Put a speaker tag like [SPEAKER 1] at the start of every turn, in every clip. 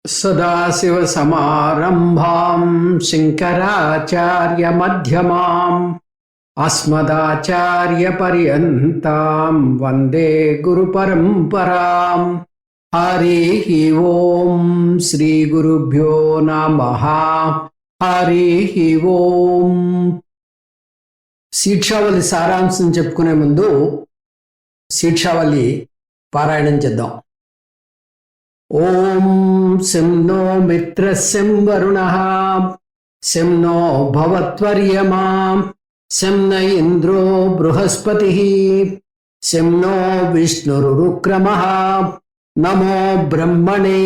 [SPEAKER 1] सदाशिवसमारम्भां शङ्कराचार्यमध्यमाम् अस्मदाचार्यपर्यन्तां वन्दे गुरुपरम्पराम्। हरिः ओं श्रीगुरुभ्यो नमः। हरिः ओं। శిక్షావళి సారాంశం చెప్పుకునే ముందు శిక్షావళి పారాయణం చేద్దాం. ఓం శం నో మిత్రస్యం వరుణః శం నో భవత్వర్యమా శం న ఇంద్రో బృహస్పతిః శం నో విష్ణురుక్రమః నమో బ్రహ్మణే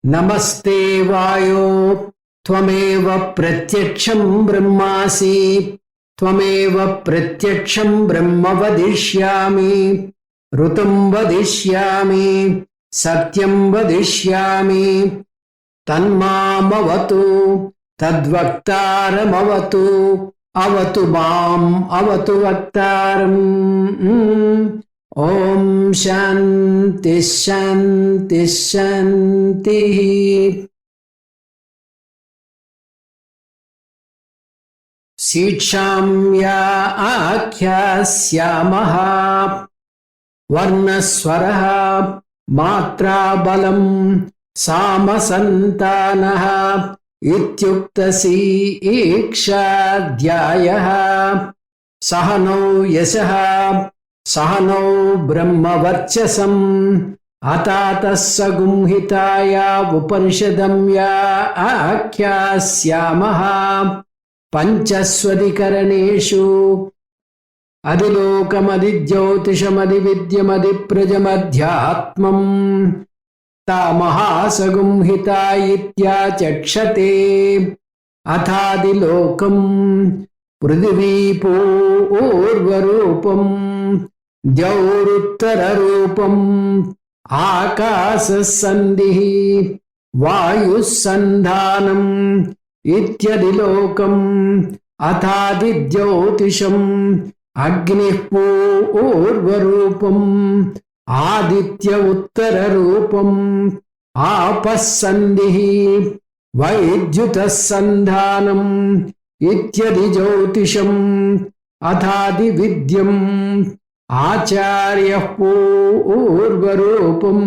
[SPEAKER 1] నమస్తే వాయో త్వమేవ ప్రత్యక్షం బ్రహ్మాసి త్వమేవ ప్రత్యక్షం బ్రహ్మ వదిష్యామి ఋతుం వదిష్యామి సత్యం వదిష్యామి తన్మామవతు తద్వక్తారమవతు అవతు మాం అవతు వక్తారం. ఓం శాంతి శాంతి శాంతి. శిక్షామ్యా ఆఖ్యాస్యామః వర్ణస్వరః మాత్రాబలం సామసంతానః ఇత్యుక్తశీక్షాధ్యాయః. సహనౌ యశః సహనౌ బ్రహ్మవర్చసం అతాతః సగుంహితాయా ఉపనిషదం యా ఆఖ్యాస్యామః పంచస్వధికరణేషు అధిలోకమధి జ్యోతిషమధి విద్యమధి ప్రజమధ్యాత్మం తామహాసగుంహితా ఇత్యాచక్షతే. అథాదిలోకం పృథివీపూర్వరూపం ద్యౌరుత్తరరూపం ఆకాశసంధిః వాయుస్సంధానం ఇత్యదిలోకం. అథాదిజ్యోతిషం అగ్నిః పూర్వరూపం ఆదిత్య ఉత్తరరూపం ఆపస్సంధిః వైద్యుతస్సంధానం ఇత్యది జ్యోతిషం. అథాది విద్యం ఆచార్యః పూర్వరూపం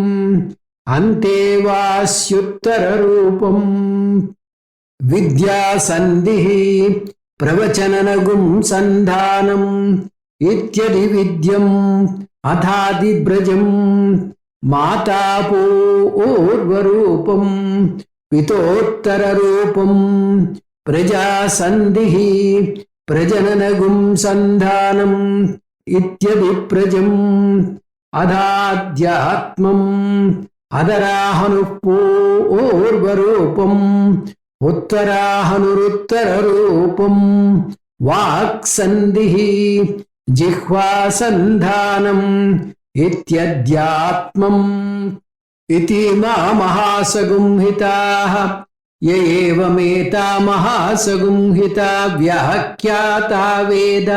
[SPEAKER 1] అంతేవాస్యుత్తరరూపం. విద్యాసంధిః ప్రవచననగుం సంధానం ఇత్యది విద్యం. అథాది బ్రజం మాతా పూర్వరూపం పితోత్తరరూపం ప్రజాసంధిః ప్రజననగుం సంధానం ఇత్యది ప్రజం. అథాధ్యాత్మం అధరాహనుః పూర్వరూపం ఉత్తరాహనురుత్తరరూపం వాక్సంధిః జిహ్వాసంధానం ఇత్యధ్యాత్మం. ఇతిమా మహాసగుంహితాః య ఏవమేతా మహాసగుంహితా వ్యాఖ్యాతా వేద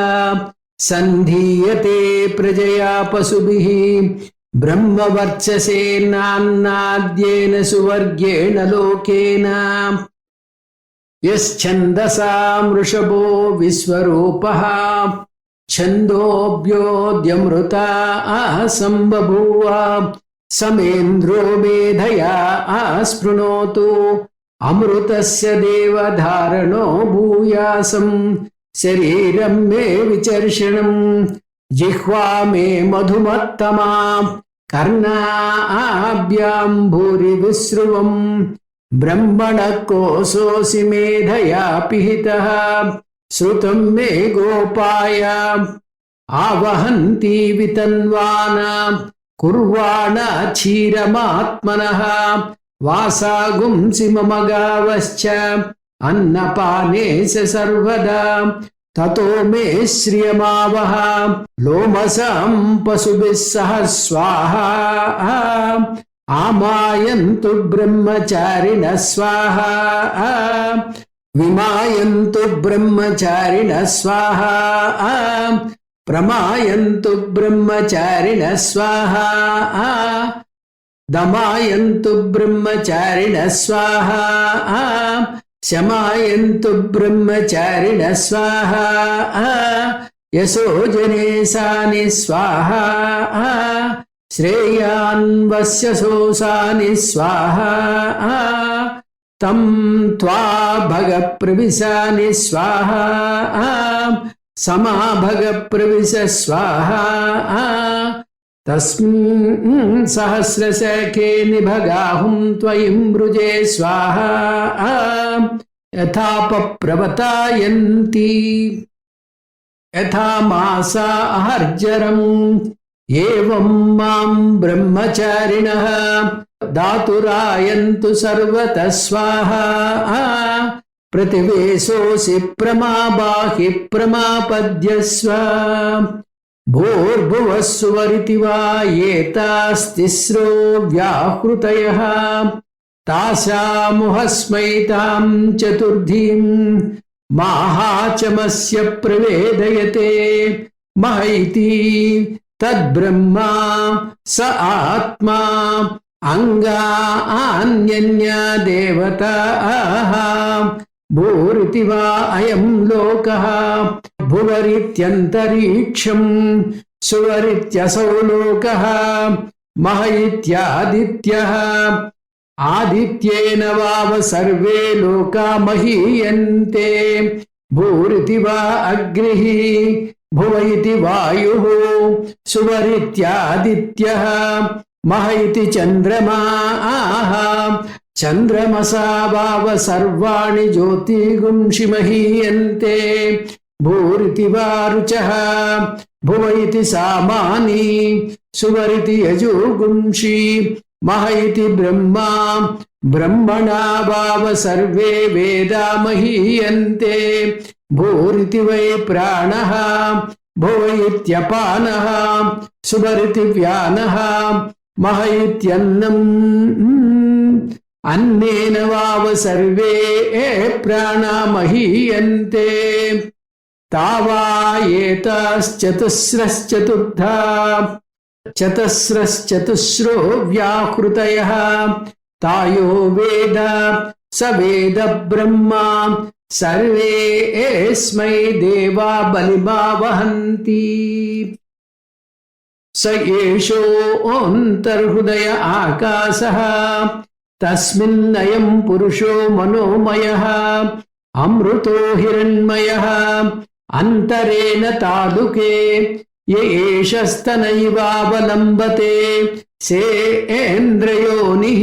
[SPEAKER 1] సంధీయతే ప్రజయా పశుభిః బ్రహ్మవర్చసేనాన్నాద్యేన సువర్గేణ లోకేన. యశ్చందసాం వృషభో విశ్వరూపః ఛందోభ్యోద్యమృతా సంబభూవ సమేంద్రో మేధయా స్పృణోతు అమృతస్య దేవధారణో భూయాసం శరీరం మే విచర్షణం జిహ్వా మే మధుమత్తమా కర్ణాభ్యాం భూరి విశ్రువం బ్రహ్మణ కోశోసి మేధయా పిహితః శ్రుతం మే గోపాయ ఆవహంతి వితన్వానా కుర్వాణ క్షీరమాత్మనః వాసాగుంసి మమ గావశ్చ అన్నపానే సర్వదా తతో మే శ్రియమావహ లోమసం పశుభిః సహ స్వాహా ఆమాయంతు బ్రహ్మచారిణః స్వాహా విమాయంతు బ్రహ్మచారిణః స్వాహా ప్రమాయంతు బ్రహ్మచారిణః స్వాహా దమాయంతు బ్రహ్మచారిణః స్వాహా శమాయంతు బ్రహ్మచారిణః స్వాహా యశోజనేశాని స్వాహా శ్రేయాన్వస్య శోసాని స్వాహా తం త్వా భగ ప్రవిశాని స్వాహా సమాభగ ప్రవిశ స్వాహా తస్మిన్ సహస్రశకే నిభగాహుం త్వయిం మృజే స్వాహా యథాప ప్రవతాయంతి యథా మాసా అహర్జరం ఏవం మాం బ్రహ్మచారిణః దాతురాయంతు సర్వతః స్వాహా ప్రతివేశోసి ప్రమాబాహి ప్రమాపద్యస్వ భూర్భువః సువరితి వా ఏతాస్తిస్రో వ్యాహృతయః తాసాముహస్మైతాం చతుర్థీం మాహాచమస్య ప్రవేదయతే మహైతి తద్బ్రహ్మా స ఆత్మా అంగాన్యన్యా దేవతాః భూరితి వా అయం లోకః భువరిత్యంతరిక్షం సువరిత్యసౌ లోకః మహ ఇత్యాదిత్యః ఆదిత్యేన వావ సర్వే లోకా మహీయంతే భూరితి వా అగ్నిః భువ ఇతి వాయుః సువరిత్యాదిత్యః మహ ఇతి చంద్రమాః చంద్రమసా వావ సర్వాణి జ్యోతిర్గుంషి మహీయంతే భూరితి వా రుచః భువ ఇతి సామాని సువరితి యజుగుంషి మహ ఇతి బ్రహ్మా బ్రహ్మణా వావ సర్వే వేదా మహీయంతే భూరితి వై ప్రాణః భువ ఇత్యపానః సువరితి వ్యానః మహ ఇత్యన్నం అన్నేన వావ సర్వే ప్రాణా మహీయంతే తావా ఏతాశ్చతుస్రశ్చతుర్థా చతుస్రశ్చతుస్రో వ్యాహృతయః తాయో వేద స వేద బ్రహ్మా సర్వే ఏస్మై దేవా బలిమా వహంతి స ఏషోऽन्तర్హృదయ ఆకాశః తస్మిన్నయం పురుషో మనోమయః అమృతో హిరణ్మయః అంతరేణ తాదుకే ఏషస్తనైవావలంబతే సేంద్రయోనిః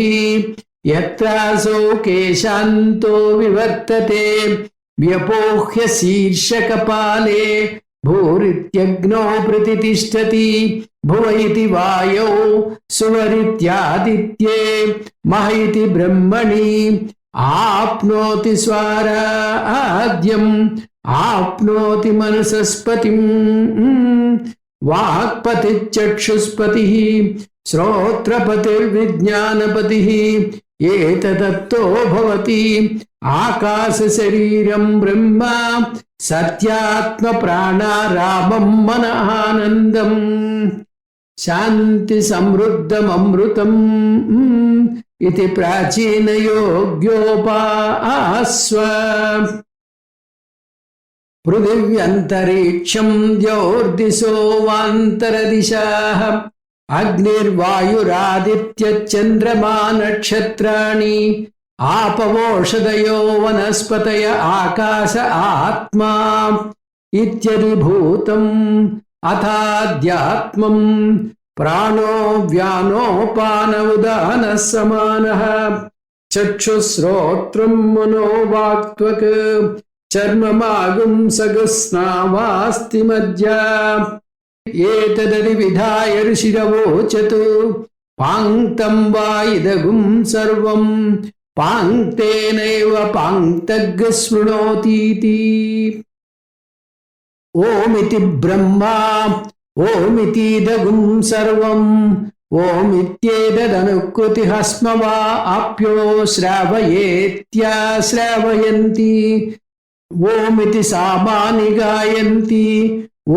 [SPEAKER 1] యత్రాసో కేశాంతో వివర్తతే వ్యపోహ్య శీర్షకపాలే భూరిత్యగ్నో ప్రతితిష్టతి భువ ఇతి వాయౌ సువరిత్యాదిత్యే మహ ఇతి బ్రహ్మణి ఆప్నోతి స్వరాజ్యం ఆప్నోతి మనసస్పతిం వాక్పతిశ్చక్షుష్పతిః శ్రోత్రపతిర్విజ్ఞానపతిః ఏతదత్తో భవతి ఆకాశ శరీరం బ్రహ్మ సత్యాత్మ ప్రాణారామం మన ఆనందం శాంతి సమృద్ధమమృతం ఇది ప్రాచీన యోగ్యోపాస్వ పృథివ్యంతరిక్షం ద్యౌర్దిశో వాంతరదిశాః అగ్నిర్వాయురాదిత్యచంద్రమా నక్షత్రాణి ఆపవోషధయో వనస్పతయ ఆకాశ ఆత్మా ఇత్యధిభూతం అథాధ్యాత్మం ప్రాణో వ్యానోపాన ఉదానః సమానః చక్షుశ్రోత్రం మనోవాక్త్వక్ చర్మమాగుంసగస్నావాస్తి మధ్య ఏతదది విధాయ ఋషిరవోచతు పాంక్తం వా ఇదగుం సర్వం పాంక్తేనైవ పాంక్తగ్ శృణోతీతి ఓమితి బ్రహ్మా ఓమితిదగుం సర్వం ఓమిత్యేతదనుకృతి హస్మ వా ఆప్యో శ్రావయేత్యాశ్రావయంతి ఓమితి సామాని గాయంతి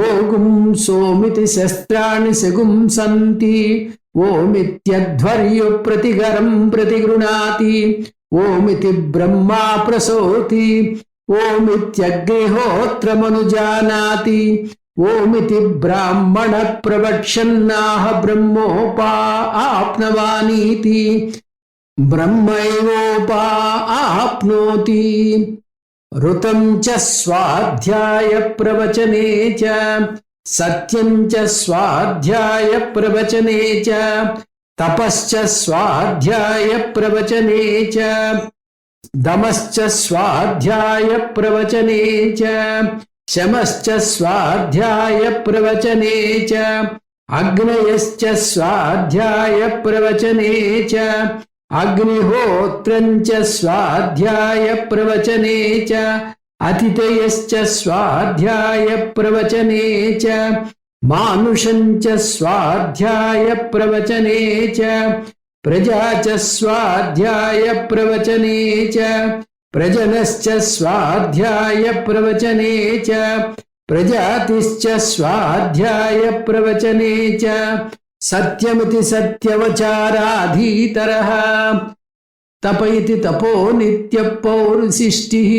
[SPEAKER 1] ఓగుం సోమితి శస్త్రాణి సగుం సంతి ఓమిత్యధ్వర్యు ప్రతిగరం ప్రతిగృణాతి ఓమితి బ్రహ్మా ప్రసోతి ఓమిత్యగ్నిహోత్రమనుజానాతి ఓమితి బ్రాహ్మణ ప్రవక్షన్నాహ బ్రహ్మోపా ఆప్నవానీతి బ్రహ్మైవోపా ఆప్నోతి ఋతం చ స్వాధ్యాయ ప్రవచనే చ సత్యం చ స్వాధ్యాయ ప్రవచనే చ తపశ్చ స్వాధ్యాయ ప్రవచనే చ దమశ్చ స్వాధ్యాయ ప్రవచనే చ శమశ్చ స్వాధ్యాయ ప్రవచనే చ అగ్నయశ్చ స్వాధ్యాయ ప్రవచనే చ అగ్నిహోత్రం చ స్వాధ్యాయ ప్రవచనే చ అతిథయశ్చ స్వాధ్యాయ ప్రవచనే చ మానుషం చ స్వాధ్యాయ ప్రవచనే చ ప్రజా చ స్వాధ్యాయ ప్రవచనే చ ప్రజనశ్చ స్వాధ్యాయ ప్రవచనే చ ప్రజాతిశ్చ స్వాధ్యాయ ప్రవచనే చ సత్యమితి సత్యవచారాధీతరః తప ఇతి తపో నిత్య పౌరుషిష్టిః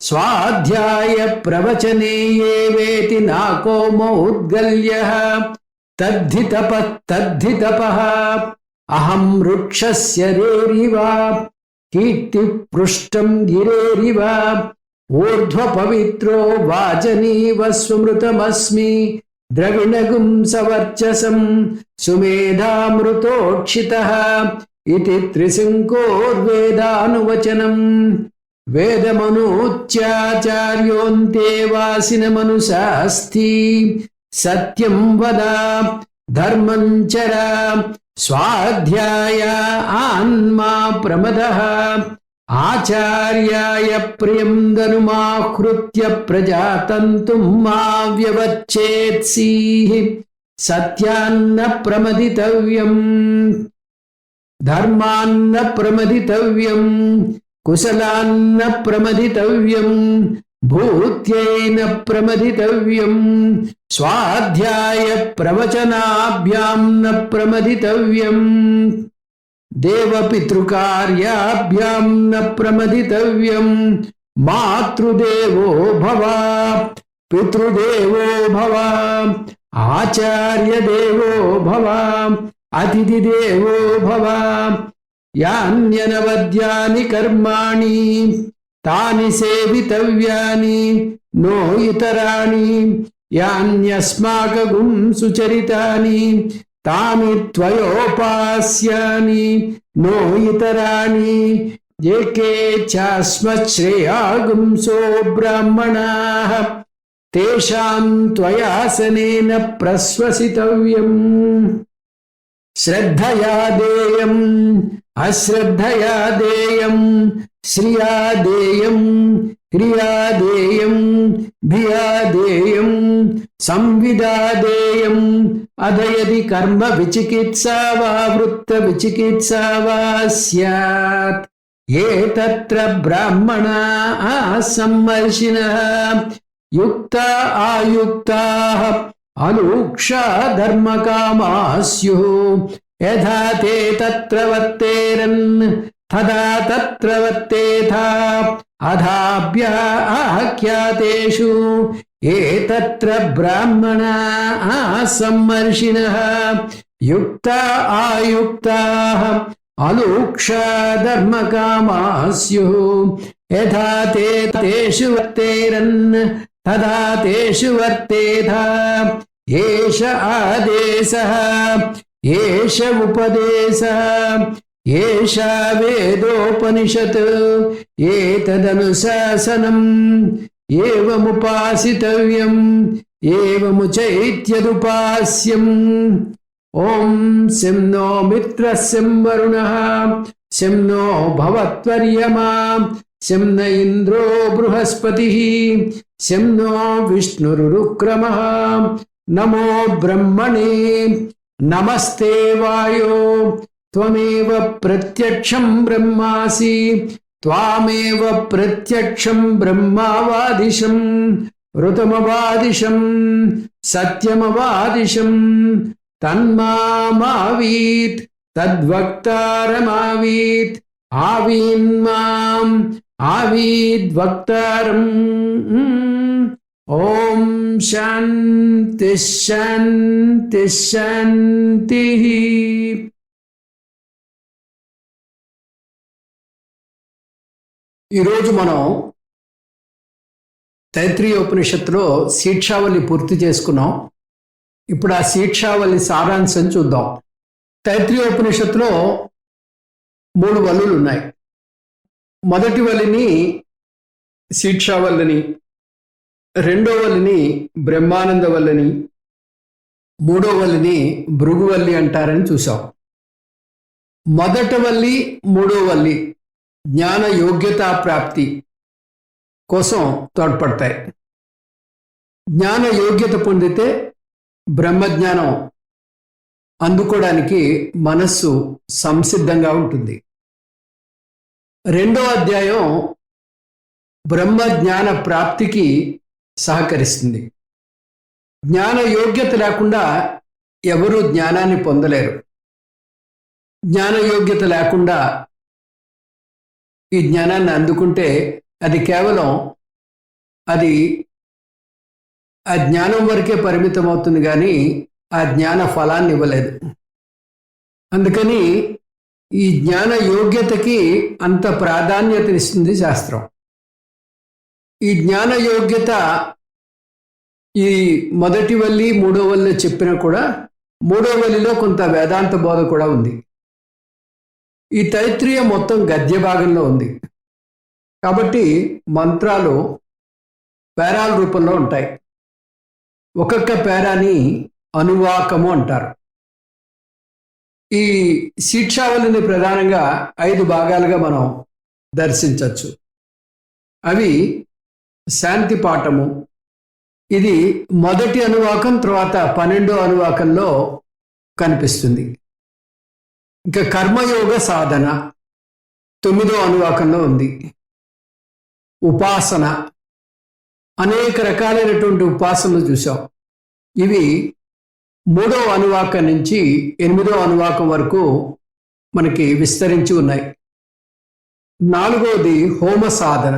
[SPEAKER 1] స్వాధ్యాయ ప్రవచనే ఏ వేతి నాకో మౌద్గల్యః తద్ధి తపః అహం వృక్షస్య రేరివ కీర్తి పృష్టం గిరేరివ ఊర్ధ్వ పవిత్రో వాచనీవ స్మృతమస్మి ద్రవిణగుం సవర్చసం సుమేధామృతోక్షితః ఇతి త్రిశంకోర్వేదానువచనం వేదమనూచ్యాచార్యోऽन्ते వాసినమనుశాస్తి సత్యం వద ధర్మం చర స్వాధ్యాయ ఆన్మా ప్రమదః ఆచార్యాయ ప్రియం ధనుమాహృత్య ప్రజాతంతుం మా వ్యవచ్ఛేత్సీః సత్యాన్న ప్రమదితవ్యం ధర్మాన్న ప్రమదితవ్యం కుశలాన్న ప్రమదితవ్యం భూత్యైన ప్రమదితవ్యం స్వాధ్యాయ ప్రవచనాభ్యాం న ప్రమదితవ్యం దేవపితృకార్యాభ్యాం న ప్రమదితవ్యం మాతృదేవో భవ పితృదేవో భవ ఆచార్యదేవో భవ అతిథిదేవో భవ యాన్యనవద్యాని కర్మాణి తాని సేవితవ్యాని నో ఇతరాణి యాన్యస్మాకగుం సుచరితాని తాని త్వయోపాస్యాని నో ఇతరాని ఏకే చాస్మశ్రేయాగుంసో బ్రాహ్మణాః తేషాం త్వయాసనేన ప్రశ్వసితవ్యం శ్రద్ధయా దేయం అశ్రద్ధయా దేయం శ్రియా దేయం క్రియా దేయం భియా దేయం సంవిదా దేయం అదయది కర్మ విచికిత్సా వా వృత్త విచికిత్సా వా స్యాత్ ఏతత్ర బ్రాహ్మణాః సమ్మర్షిణః యుక్తా ఆయుక్తాః అనూక్షా ధర్మకామాः స్యుః యథా తే తత్ర వర్తేరన్ తదా తత్ర వర్తేథా అథాభ్యాఖ్యాతేషు ఏతత్ర బ్రాహ్మణాః సమ్మర్షిణః యుక్తా ఆయుక్తాః అనూక్షా ధర్మకామాः స్యుః యథా తే తేషు వర్తేరన్ తదా తేషు వర్తేథా ఏష ఆదేశః ఏష ఉపదేశః ఏషా వేదోపనిషత్ ఏతదనుశాసనం ఏవముపాసితవ్యం ఏవముచైత్యదుపాస్యం ఓం శం నో మిత్రः శం వరుణः శం నో భవత్వర్యమా శం న ఇంద్రో బృహస్పతిః శం నో విష్ణురుక్రమః నమో బ్రహ్మణే నమస్తే వాయో త్వమేవ ప్రత్యక్షం బ్రహ్మాసి త్వామేవ ప్రత్యక్షం బ్రహ్మావాదిశం ఋతమవాదిశం సత్యమవాదిశం తన్మామావీత్ తద్వక్తారమావీత్ ఆవీన్మాం ఆవీద్వక్తారం. ఓం శాంతి శాంతి శాంతి. ఈరోజు మనం తైత్రీయ ఉపనిషత్తులో శీర్షావళి పూర్తి చేసుకున్నాం. ఇప్పుడు ఆ శీర్షావళి సారాంశం చూద్దాం. తైత్రీయ ఉపనిషత్తులో 3 వల్లులు ఉన్నాయి. మొదటి వల్లిని శీర్షావల్లిని, రెండో వల్లిని బ్రహ్మానంద వల్లిని, మూడో వల్లిని భృగువల్లి అంటారని చూసాం. మొదట వల్లి, మూడో వల్లి జ్ఞాన యోగ్యతా ప్రాప్తి కోసం తోడ్పడతాయి. జ్ఞాన యోగ్యత పొందితే బ్రహ్మజ్ఞానం అందుకోవడానికి మనస్సు సంసిద్ధంగా ఉంటుంది. రెండో అధ్యాయం బ్రహ్మజ్ఞాన ప్రాప్తికి సహకరిస్తుంది. జ్ఞాన యోగ్యత లేకుండా ఎవరూ జ్ఞానాన్ని పొందలేరు. జ్ఞాన యోగ్యత లేకుండా ఈ జ్ఞానాన్ని అందుకుంటే అది కేవలం ఆ జ్ఞానం వరకే పరిమితం అవుతుంది, కానీ ఆ జ్ఞాన ఫలాన్ని ఇవ్వలేదు. అందుకని ఈ జ్ఞాన యోగ్యతకి అంత ప్రాధాన్యతనిస్తుంది శాస్త్రం. ఈ జ్ఞాన యోగ్యత ఈ మొదటి వల్లి, మూడో వల్లి చెప్పినా కూడా మూడో వల్లిలో కొంత వేదాంత బోధ కూడా ఉంది. ఈ తైత్రీయ మొత్తం గద్య భాగంలో ఉంది కాబట్టి మంత్రాలు పేరాల రూపంలో ఉంటాయి. ఒక్కొక్క పేరాని అనువాకము అంటారు. ఈ శీర్షావళిని ప్రధానంగా 5 భాగాలుగా మనం దర్శించవచ్చు. అవి శాంతి పాఠము, ఇది మొదటి అనువాకం, తర్వాత 12వ అనువాకంలో కనిపిస్తుంది. ఇంకా కర్మయోగ సాధన 9వ అనువాకంలో ఉంది. ఉపాసన, అనేక రకాలైనటువంటి ఉపాసనలు చూసాం. ఇవి 3వ అనువాకం నుంచి 8వ అనువాకం వరకు మనకి విస్తరించి ఉన్నాయి. 4వది హోమ సాధన,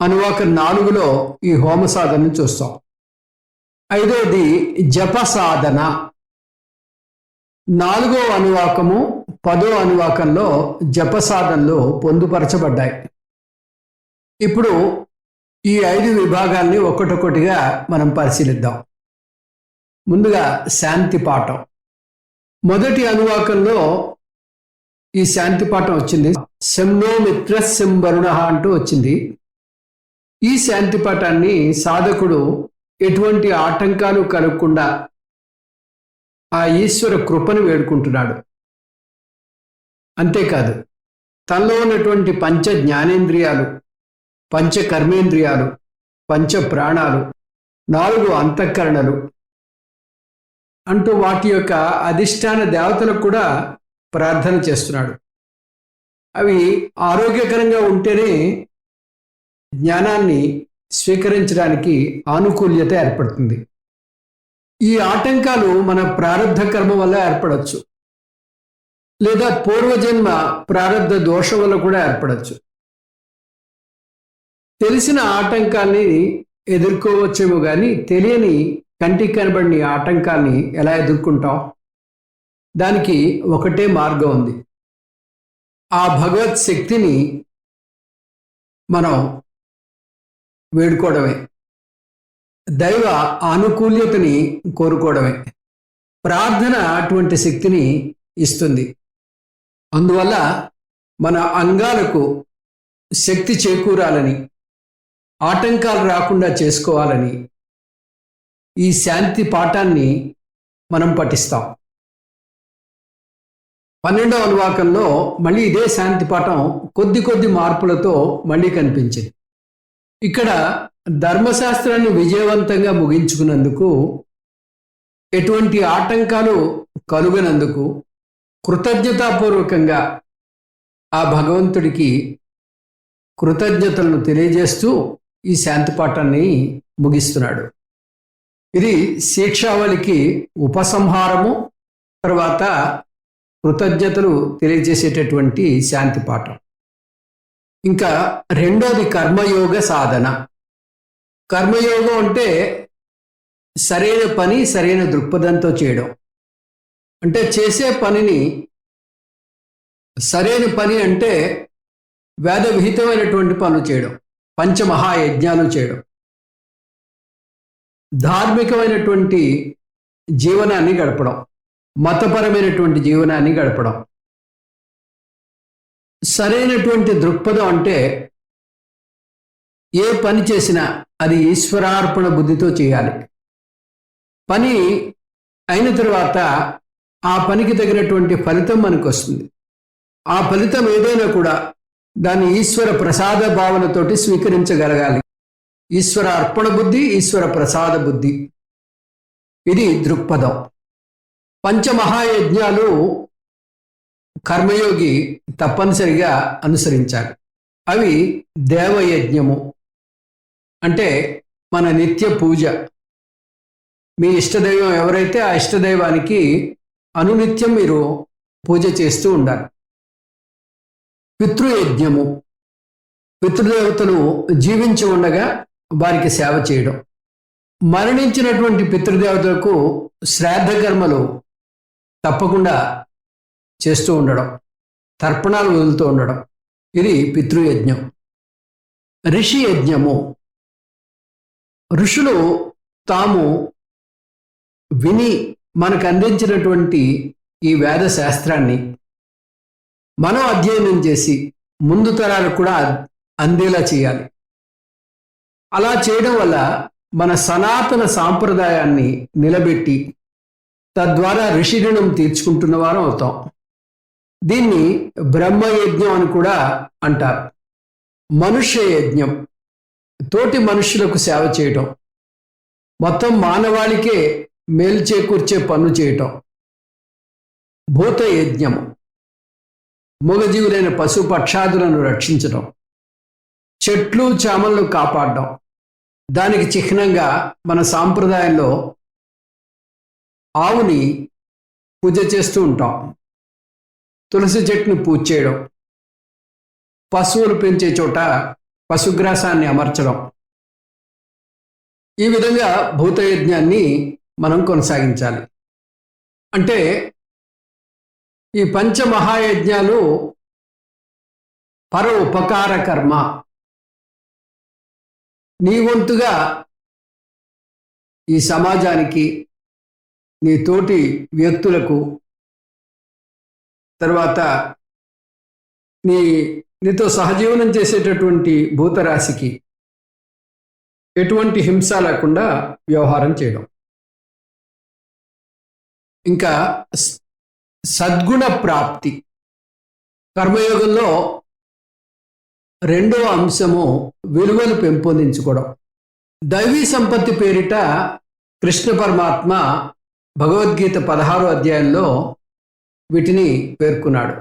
[SPEAKER 1] అనువాకం 4లో ఈ హోమ సాధనను చూస్తాం. 5వది జప సాధన, 4వ అనువాకము 10వ అనువాకంలో జప సాధనలు పొందుపరచబడ్డాయి. ఇప్పుడు ఈ 5 విభాగాల్ని ఒక్కొక్కటిగా మనం పరిశీలిద్దాం. ముందుగా శాంతి పాఠం. మొదటి అనువాకంలో ఈ శాంతి పాఠం వచ్చింది. శంనో మిత్ర శం వరుణ అంటూ వచ్చింది. ఈ శాంతి పాఠాన్ని సాధకుడు ఎటువంటి ఆటంకాలు కలగకుండా ఆ ఈశ్వర కృపను వేడుకుంటున్నాడు. అంతేకాదు, తనలో ఉన్నటువంటి పంచ జ్ఞానేంద్రియాలు, పంచ కర్మేంద్రియాలు, పంచ ప్రాణాలు, 4 అంతఃకరణలు అంటూ వాటి యొక్క అధిష్టాన దేవతలకు కూడా ప్రార్థన చేస్తున్నాడు. అవి ఆరోగ్యకరంగా ఉంటేనే జ్ఞానాన్ని స్వీకరించడానికి ఆనుకూల్యత ఏర్పడుతుంది. ఈ ఆటంకాలు మన ప్రారబ్ధ కర్మ వల్ల ఏర్పడవచ్చు, లేదా పూర్వజన్మ ప్రారబ్ధ దోషం వల్ల కూడా ఏర్పడవచ్చు. తెలిసిన ఆటంకాన్ని ఎదుర్కోవచ్చేమో కానీ తెలియని, కంటికి కనబడిన ఆటంకాన్ని ఎలా ఎదుర్కొంటాం? దానికి ఒకటే మార్గం ఉంది. ఆ భగవత్ శక్తిని మనం వేడుకోవడమే, దైవ ఆనుకూల్యతని కోరుకోవడమే. ప్రార్థన అటువంటి శక్తిని ఇస్తుంది. అందువల్ల మన అంగాలకు శక్తి చేకూరాలని, ఆటంకాలు రాకుండా చేసుకోవాలని ఈ శాంతి పాఠాన్ని మనం పఠిస్తాం. 12వ అనువాకంలో మళ్ళీ ఇదే శాంతి పాఠం కొద్ది మార్పులతో మళ్ళీ కనిపించింది. ఇక్కడ ధర్మశాస్త్రాన్ని విజయవంతంగా ముగించుకున్నందుకు, ఎటువంటి ఆటంకాలు కలుగనందుకు కృతజ్ఞతాపూర్వకంగా ఆ భగవంతుడికి కృతజ్ఞతలను తెలియజేస్తూ ఈ శాంతి పాఠాన్ని ముగిస్తున్నాడు. ఇది శిక్షావళికి ఉపసంహారము, తర్వాత కృతజ్ఞతలు తెలియజేసేటటువంటి శాంతి పాఠం. ఇంకా రెండోది కర్మయోగ సాధన. కర్మయోగం అంటే సరైన పని సరైన దృక్పథంతో చేయడం. అంటే చేసే పనిని సరైన పని అంటే వేద విహితమైనటువంటి పనులు చేయడం, పంచమహాయజ్ఞాలు చేయడం, ధార్మికమైనటువంటి జీవనాన్ని గడపడం, మతపరమైనటువంటి జీవనాన్ని గడపడం. సరైనటువంటి దృక్పథం అంటే ఏ పని చేసినా అది ఈశ్వరార్పణ బుద్ధితో చేయాలి. పని అయిన తర్వాత ఆ పనికి తగినటువంటి ఫలితం మనకు వస్తుంది. ఆ ఫలితం ఏదైనా కూడా దాన్ని ఈశ్వర ప్రసాద భావనతోటి స్వీకరించగలగాలి. ఈశ్వర అర్పణ బుద్ధి, ఈశ్వర ప్రసాద బుద్ధి, ఇది దృక్పథం. పంచమహాయజ్ఞాలు కర్మయోగి తప్పనిసరిగా అనుసరించాలి. అవి దేవయజ్ఞము అంటే మన నిత్య పూజ. మీ ఇష్టదైవం ఎవరైతే ఆ ఇష్టదైవానికి అనునిత్యం మీరు పూజ చేస్తూ ఉండాలి. పితృయజ్ఞము, పితృదేవతలు జీవించి ఉండగా వారికి సేవ చేయడం. మరణించినటువంటి పితృదేవతలకు శ్రాద్ధ కర్మలు తప్పకుండా చేస్తూ ఉండడం, తర్పణాలు వదులుతూ ఉండడం, ఇది పితృయజ్ఞం. ఋషి యజ్ఞము, ఋషులు తాము విని మనకు అందించినటువంటి ఈ వేద శాస్త్రాన్ని మనం అధ్యయనం చేసి ముందు తరాలకు కూడా అందేలా చేయాలి. అలా చేయడం వల్ల మన సనాతన సాంప్రదాయాన్ని నిలబెట్టి తద్వారా ఋషి రుణం తీర్చుకుంటున్న వారం అవుతాం. దీన్ని బ్రహ్మయజ్ఞం అని కూడా అంటారు. మనుష్య యజ్ఞం, తోటి మనుష్యులకు సేవ చేయటం, మొత్తం మానవాళికే మేలు చేకూర్చే పనులు చేయటం. భూత యజ్ఞము, మూగజీవులైన పశు పక్షాదులను రక్షించడం, చెట్లు చామలను కాపాడడం. దానికి చిహ్నంగా మన సాంప్రదాయంలో ఆవుని పూజ చేస్తూ ఉంటాం. తులసి చెట్టుని పూజ చేయడం, పశువులు పెంచే చోట పశుగ్రాసాన్ని అమర్చడం. ఈ విధంగా భూతయజ్ఞాన్ని మనం కొనసాగించాలి. అంటే ఈ పంచమహాయజ్ఞాలు పర ఉపకార కర్మ. నీ వంతుగా ఈ సమాజానికి, నీ తోటి వ్యక్తులకు, తర్వాత నీతో సహజీవనం చేసేటటువంటి భూతరాశికి ఎటువంటి హింస లేకుండా వ్యవహారం చేయడం. ఇంకా సద్గుణ ప్రాప్తి. కర్మయోగంలో రెండవ అంశము విలువలు పెంపొందించుకోవడం. దైవీ సంపత్తి పేరిట కృష్ణ పరమాత్మ భగవద్గీత 16వ అధ్యాయంలో వీటిని పేర్కొన్నాడు.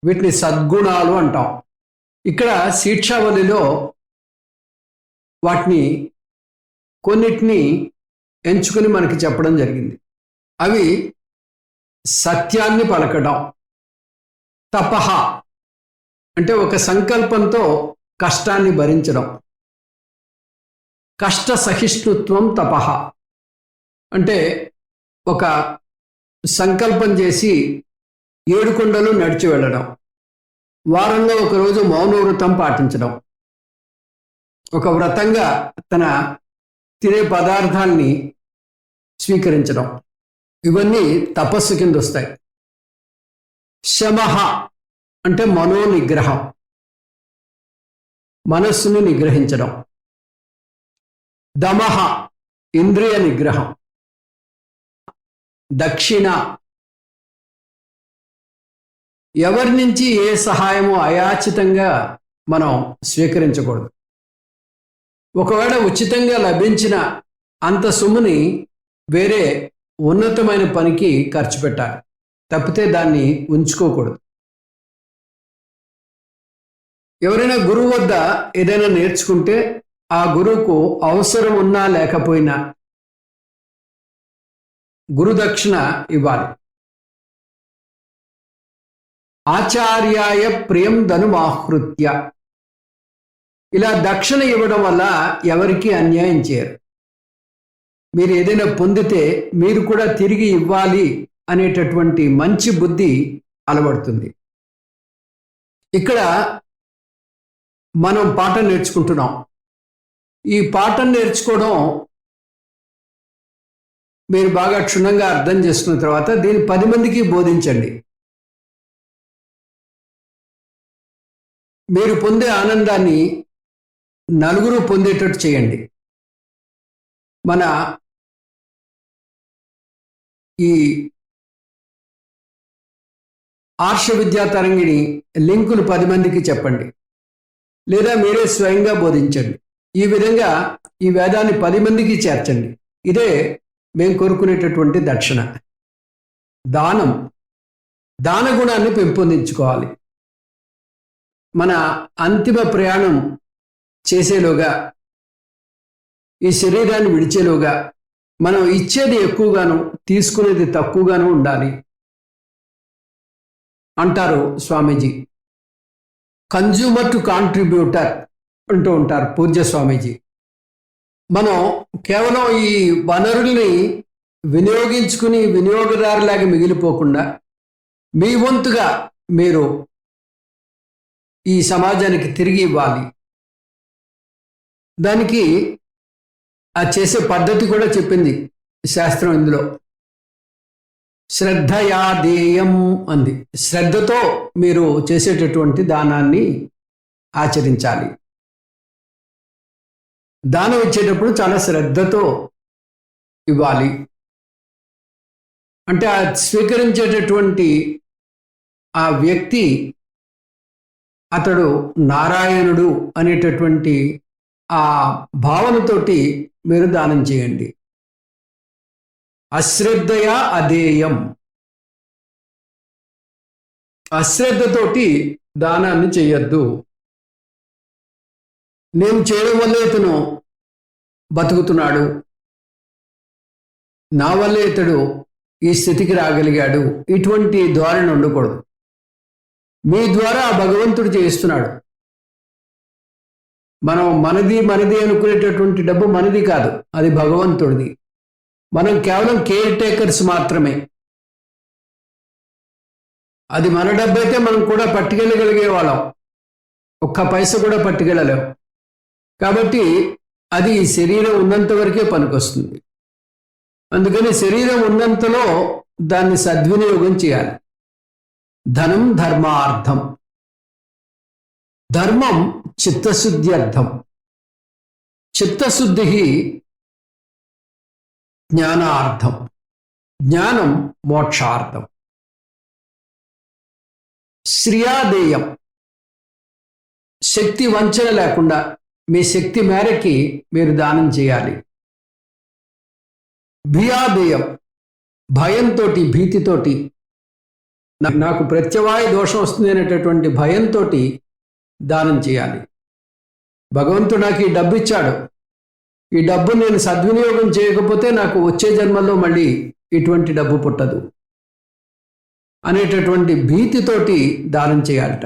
[SPEAKER 1] వీటిని సద్గుణాలు అంటాం. ఇక్కడ శిక్షావళిలో వాటిని కొన్నిటిని ఎంచుకుని మనకి చెప్పడం జరిగింది. అవి సత్యాన్ని పలకడం, తపహ అంటే ఒక సంకల్పంతో కష్టాన్ని భరించడం, కష్ట సహిష్ణుత్వం తపహ అంటే ఒక సంకల్పం చేసి 7 కొండలు నడిచి వెళ్ళడం, వారంలో ఒకరోజు మౌనవ్రతం పాటించడం, ఒక వ్రతంగా తన తినే పదార్థాల్ని స్వీకరించడం, ఇవన్నీ తపస్సు కింద వస్తాయి. శమః అంటే మనోనిగ్రహం, మనస్సును నిగ్రహించడం. దమః ఇంద్రియ నిగ్రహం. దక్షిణ ఎవరి నుంచి ఏ సహాయము అయాచితంగా మనం స్వీకరించకూడదు. ఒకవేళ ఉచితంగా లభించిన అంత సొమ్ముని వేరే ఉన్నతమైన పనికి ఖర్చు పెట్టాలి, తప్పితే దాన్ని ఉంచుకోకూడదు. ఎవరైనా గురువు వద్ద ఏదైనా నేర్చుకుంటే ఆ గురువుకు అవసరం ఉన్నా లేకపోయినా గురుదక్షిణ ఇవ్వాలి. ఆచార్యాయ ప్రియం ధనుమాహృత్య, ఇలా దక్షిణ ఇవ్వడం వల్ల ఎవరికి అన్యాయం చేయరు. మీరు ఏదైనా పొందితే మీరు కూడా తిరిగి ఇవ్వాలి అనేటటువంటి మంచి బుద్ధి అలవడుతుంది. ఇక్కడ మనం పాఠం నేర్చుకుంటున్నాం. ఈ పాఠం నేర్చుకోవడం మీరు బాగా క్షుణ్ణంగా అర్థం చేసుకున్న తర్వాత దీన్ని 10 మందికి బోధించండి. మీరు పొందే ఆనందాన్ని నలుగురు పొందేటట్టు చేయండి. మన ఈ ఆర్ష విద్యా తరంగిణి లింకులు 10 మందికి చెప్పండి, లేదా మీరే స్వయంగా బోధించండి. ఈ విధంగా ఈ వేదాన్ని 10 మందికి చేర్చండి. ఇదే మేము కోరుకునేటటువంటి దక్షిణ. దానం, దాన గుణాన్ని పెంపొందించుకోవాలి. మన అంతిమ ప్రయాణం చేసేలోగా, ఈ శరీరాన్ని విడిచేలోగా మనం ఇచ్చేది ఎక్కువగాను తీసుకునేది తక్కువగాను ఉండాలి అంటారు స్వామీజీ. కన్జ్యూమర్ టు కాంట్రిబ్యూటర్ అంటూ ఉంటారు పూజ్య స్వామీజీ. మనం కేవలం ఈ వనరుల్ని వినియోగించుకుని వినియోగదారులాగా మిగిలిపోకుండా మీ వంతుగా మీరు ఈ సమాజానికి తిరిగి ఇవ్వాలి. దానికి ఆ చేసే పద్ధతి కూడా చెప్పింది శాస్త్రం. ఇందులో శ్రద్ధయా దేయం అంది. శ్రద్ధతో మీరు చేసేటటువంటి దానాన్ని ఆచరించాలి. దానం ఇచ్చేటప్పుడు చాలా శ్రద్ధతో ఇవ్వాలి. అంటే ఆ స్వీకరించేటటువంటి ఆ వ్యక్తి అతడు నారాయణుడు అనేటటువంటి ఆ భావనతోటి మీరు దానం చేయండి. అశ్రద్ధయా అదేయం, అశ్రద్ధతోటి దానాన్ని చేయొద్దు. నేను చేయడం వల్ల ఇతను బతుకుతున్నాడు, నా వల్లే ఇతడు ఈ స్థితికి రాగలిగాడు, ఇటువంటి ధోరణి ఉండకూడదు. మీ ద్వారా ఆ భగవంతుడు చేయిస్తున్నాడు. మనం మనది అనుకునేటటువంటి డబ్బు మనది కాదు, అది భగవంతుడిది. మనం కేవలం కేర్ టేకర్స్ మాత్రమే. అది మన డబ్బు అయితే మనం కూడా పట్టుకెళ్ళగలిగే వాళ్ళం, ఒక్క పైస కూడా పట్టుకెళ్ళలేం. కాబట్టి అది శరీరం ఉన్నంత వరకే పనికొస్తుంది. అందుకని శరీరం ఉన్నంతలో దాన్ని సద్వినియోగం చేయాలి. ధనం ధర్మార్థం, ధర్మం చిత్తశుద్ధి అర్థం, చిత్తశుద్ధి జ్ఞానార్థం, జ్ఞానం మోక్షార్థం. శ్రియాదేయం, శక్తి వంచన లేకుండా మీ శక్తి మేరకి మీరు దానం చేయాలి. భియాదేయం, భయంతో భీతితోటి, నాకు ప్రత్యవాయ దోషం వస్తుంది అనేటటువంటి భయంతో దానం చేయాలి. భగవంతుడు నాకు ఈ డబ్బు ఇచ్చాడు, ఈ డబ్బు నేను సద్వినియోగం చేయకపోతే నాకు వచ్చే జన్మలో మళ్ళీ ఇటువంటి డబ్బు పుట్టదు అనేటటువంటి భీతితోటి దానం చేయాలట.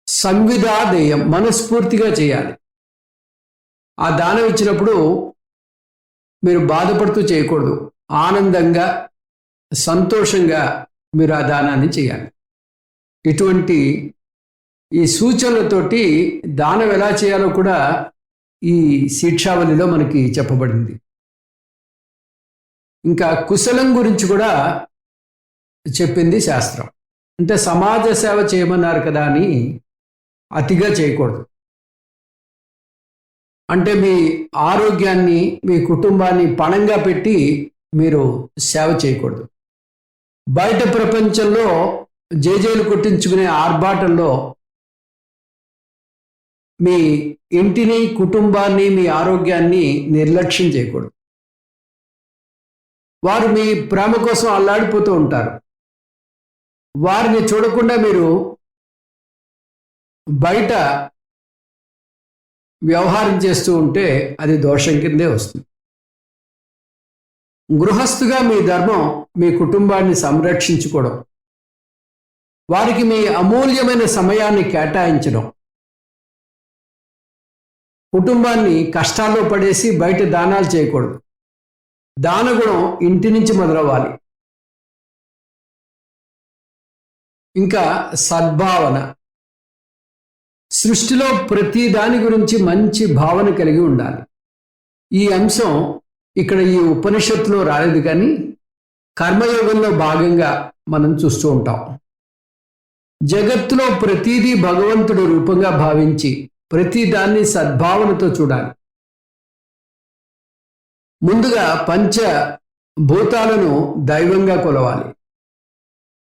[SPEAKER 1] సంవిదాదేయం, మనస్ఫూర్తిగా చేయాలి. ఆ దానం ఇచ్చినప్పుడు మీరు బాధపడుతూ చేయకూడదు, ఆనందంగా సంతోషంగా మీరు ఆ దానాన్ని చేయాలి. ఇటువంటి ఈ సూచనలతోటి దానం ఎలా చేయాలో కూడా ఈ శిక్షావళిలో మనకి చెప్పబడింది. ఇంకా కుశలం గురించి కూడా చెప్పింది శాస్త్రం. అంటే సమాజ సేవ చేయమన్నారు కదా అని అతిగా చేయకూడదు. అంటే మీ ఆరోగ్యాన్ని, మీ కుటుంబాన్ని పణంగా పెట్టి మీరు సేవ చేయకూడదు. బయట ప్రపంచంలో జేజేలు కొట్టించుకునే ఆర్భాటంలో మీ ఇంటిని, కుటుంబాన్ని, మీ ఆరోగ్యాన్ని నిర్లక్ష్యం చేయకూడదు. వారు మీ ప్రేమ కోసం అల్లాడిపోతూ ఉంటారు. వారిని చూడకుండా మీరు బయట వ్యవహారం చేస్తూ ఉంటే అది దోషం కిందే వస్తుంది. గృహస్థుగా మీ ధర్మం మీ కుటుంబాన్ని సంరక్షించుకోవడం, వారికి మీ అమూల్యమైన సమయాన్ని కేటాయించడం, కుటుంబాన్ని కష్టాల్లో పడేసి బయట దానాలు చేయకూడదు. దానగుణం ఇంటి నుంచి మొదలవ్వాలి. ఇంకా సద్భావన, సృష్టిలో ప్రతి దాని గురించి మంచి భావన కలిగి ఉండాలి. ఈ అంశం ఇక్కడ ఈ ఉపనిషత్తులో రాలేదు, కానీ కర్మయోగంలో భాగంగా మనం చూస్తూ ఉంటాం. జగత్తులో ప్రతిదీ భగవంతుడు రూపంగా భావించి ప్రతి దాన్ని సద్భావనతో చూడాలి. ముందుగా పంచ భూతాలను దైవంగా కొలవాలి.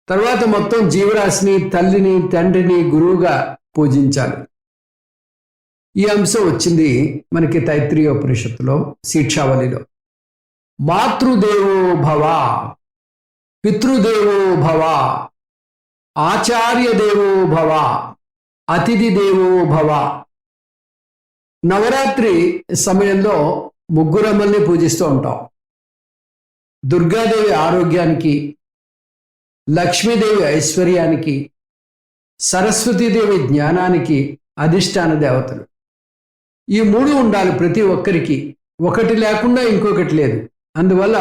[SPEAKER 1] తర్వాత మొత్తం జీవరాశిని, తల్లిని, తండ్రిని గురువుగా పూజించాలి. ఈ అంశం వచ్చింది మనకి తైత్రీయోపనిషత్తులో శిక్షావళిలో. మాతృదేవో భవ, పితృదేవో భవ, ఆచార్య దేవో భవ, అతిథి దేవో భవ. నవరాత్రి సమయంలో ముగ్గురమ్మల్ని పూజిస్తూ ఉంటాం. దుర్గాదేవి ఆరోగ్యానికి, లక్ష్మీదేవి ఐశ్వర్యానికి, సరస్వతీదేవి జ్ఞానానికి అధిష్టాన దేవతలు. ఈ మూడు ఉండాలి ప్రతి ఒక్కరికి. ఒకటి లేకుండా ఇంకొకటి లేదు. అందువల్ల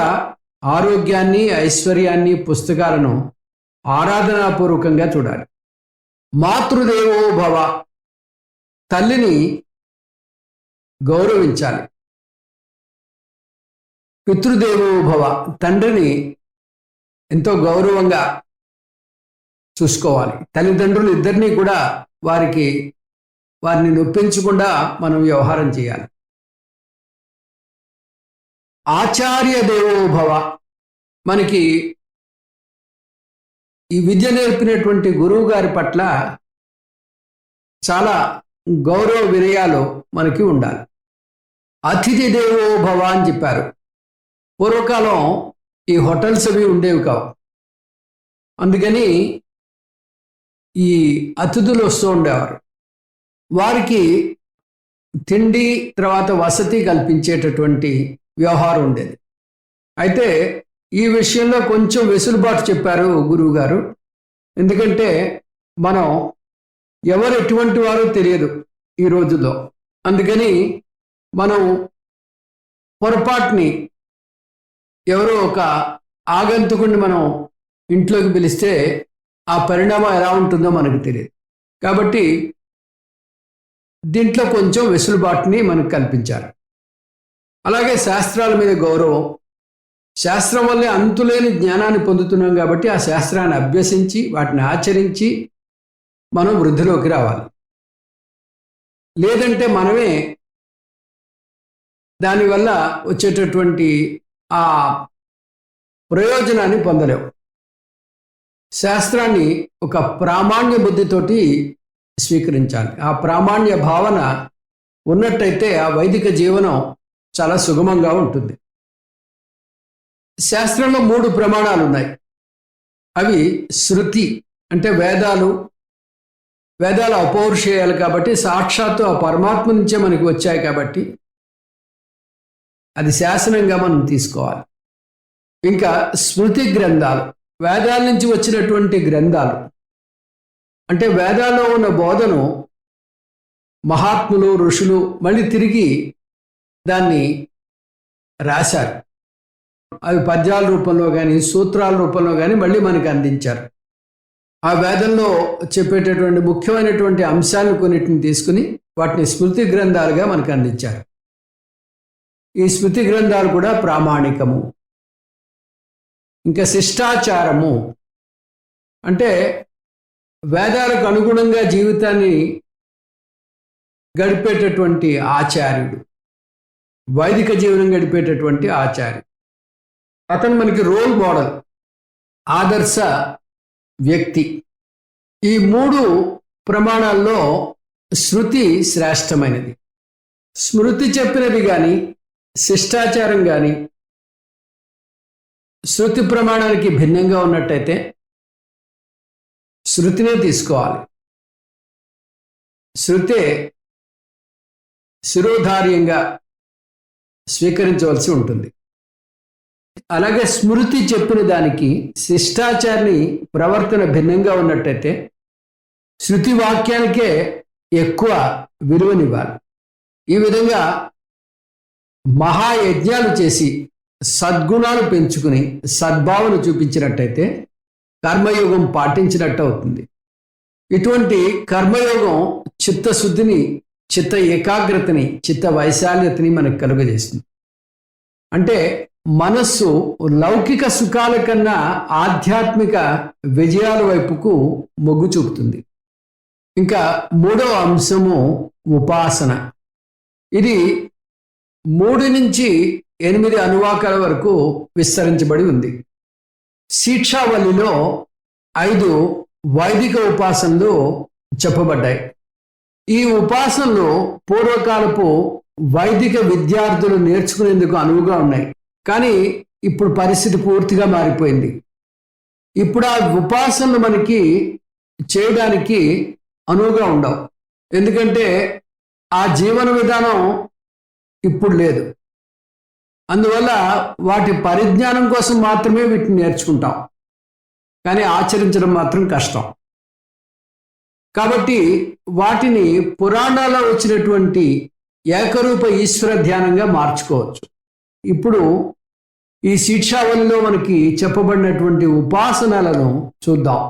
[SPEAKER 1] ఆరోగ్యాన్ని, ఐశ్వర్యాన్ని, పుస్తకాలను ఆరాధనాపూర్వకంగా చూడాలి. మాతృదేవో భవ, తల్లిని గౌరవించాలి. పితృదేవో భవ, తండ్రిని ఎంతో గౌరవంగా చూసుకోవాలి. తల్లిదండ్రులు ఇద్దరినీ కూడా వారిని నొప్పించకుండా మనం వ్యవహారం చేయాలి. ఆచార్య దేవో భవ, మనకి ఈ విద్య నేర్పినటువంటి గురువు గారి పట్ల చాలా గౌరవ వినయాలు మనకి ఉండాలి. అతిథి దేవో భవ అని చెప్పారు. పూర్వకాలం ఈ హోటల్స్ అవి ఉండేవి కావు. అందుకని ఈ అతిథులు వస్తూ ఉండేవారు. వారికి తిండి తర్వాత వసతి కల్పించేటటువంటి వ్యవహారం ఉండేది. అయితే ఈ విషయంలో కొంచెం వెసులుబాటు చెప్పారు గురువు గారు. ఎందుకంటే మనం ఎవరు ఎటువంటి వారో తెలియదు ఈ రోజుల్లో. అందుకని మనం పొరపాటుని ఎవరో ఒక ఆగంతుకుని మనం ఇంట్లోకి పిలిస్తే ఆ పరిణామం ఎలా ఉంటుందో మనకు తెలియదు. కాబట్టి దీంట్లో కొంచెం వెసులుబాటుని మనకు కల్పించారు. అలాగే శాస్త్రాల మీద గౌరవం. శాస్త్రం వల్లే అంతులేని జ్ఞానాన్ని పొందుతున్నాం కాబట్టి ఆ శాస్త్రాన్ని అభ్యసించి వాటిని ఆచరించి మనం వృద్ధిలోకి రావాలి. లేదంటే మనమే దానివల్ల వచ్చేటటువంటి ఆ ప్రయోజనాన్ని పొందలేము. శాస్త్రాన్ని ఒక ప్రామాణ్య బుద్ధితోటి స్వీకరించాలి. ఆ ప్రామాణ్య భావన ఉన్నట్టయితే ఆ వైదిక జీవనం చాలా సుగమంగా ఉంటుంది. శాస్త్రంలో 3 ప్రమాణాలు ఉన్నాయి. అవి శృతి అంటే వేదాలు అపౌరుషేయాలు కాబట్టి సాక్షాత్తు ఆ పరమాత్మ నుంచే మనకి వచ్చాయి కాబట్టి అది శాసనంగా మనం తీసుకోవాలి. ఇంకా స్మృతి గ్రంథాలు, వేదాల నుంచి వచ్చినటువంటి గ్రంథాలు అంటే వేదాల్లో ఉన్న బోధను మహాత్ములు, ఋషులు మళ్ళీ తిరిగి దాన్ని రాశారు. అవి పద్యాల రూపంలో కానీ సూత్రాల రూపంలో కానీ మళ్ళీ మనకు అందించారు. ఆ వేదంలో చెప్పేటటువంటి ముఖ్యమైనటువంటి అంశాలను కొన్నిటిని తీసుకుని వాటిని స్మృతి గ్రంథాలుగా మనకు అందించారు. ఈ స్మృతి గ్రంథాలు కూడా ప్రామాణికము. ఇంకా శిష్టాచారము అంటే వేదాలకు అనుగుణంగా జీవితాన్ని గడిపేటటువంటి ఆచార్యుడు, వైదిక జీవనం గడిపేటటువంటి ఆచార్యుడు. అతను మనకి రోల్ మోడల్, ఆదర్శ వ్యక్తి. ఈ 3 ప్రమాణాల్లో శృతి శ్రేష్టమైనది. స్మృతి చెప్పినది కానీ శిష్టాచారం కానీ శృతి ప్రమాణానికి భిన్నంగా ఉన్నట్టయితే శృతినే తీసుకోవాలి. శృతే శిరోధార్యంగా స్వీకరించవలసి ఉంటుంది. అలాగే స్మృతి చెప్పిన దానికి శిష్టాచారి ప్రవర్తన భిన్నంగా ఉన్నట్టయితే శృతి వాక్యానికే ఎక్కువ విలువనివ్వాలి. ఈ విధంగా మహాయజ్ఞాలు చేసి సద్గుణాలు పెంచుకుని సద్భావన చూపించినట్టయితే కర్మయోగం పాటించినట్టు అవుతుంది. ఇటువంటి కర్మయోగం చిత్తశుద్ధిని, చిత్త ఏకాగ్రతని, చిత్త వైశాల్యతని మనకు కలుగజేస్తుంది. అంటే మనస్సు లౌకిక సుఖాల కన్నా ఆధ్యాత్మిక విజయాల వైపుకు మొగ్గు చూపుతుంది. ఇంకా మూడవ అంశము ఉపాసన. ఇది 3 నుంచి 8 అనువాకాల వరకు విస్తరించబడి ఉంది. శిక్షావళిలో 5 వైదిక ఉపాసనలు చెప్పబడ్డాయి. ఈ ఉపాసనలు పూర్వకాలపు వైదిక విద్యార్థులు నేర్చుకునేందుకు అనువుగా ఉన్నాయి. కానీ ఇప్పుడు పరిస్థితి పూర్తిగా మారిపోయింది. ఇప్పుడు ఆ ఉపాసనలు మనకి చేయడానికి అనువుగా ఉండవు. ఎందుకంటే ఆ జీవన విధానం ఇప్పుడు లేదు. అందువల్ల వాటి పరిజ్ఞానం కోసం మాత్రమే వీటిని నేర్చుకుంటాం, కానీ ఆచరించడం మాత్రం కష్టం. కాబట్టి వాటిని పురాణాల్లో వచ్చినటువంటి ఏకరూప ఈశ్వర ధ్యానంగా మార్చుకోవచ్చు. ఇప్పుడు ఈ శిక్షావళిలో మనకి చెప్పబడినటువంటి ఉపాసనలను చూద్దాం.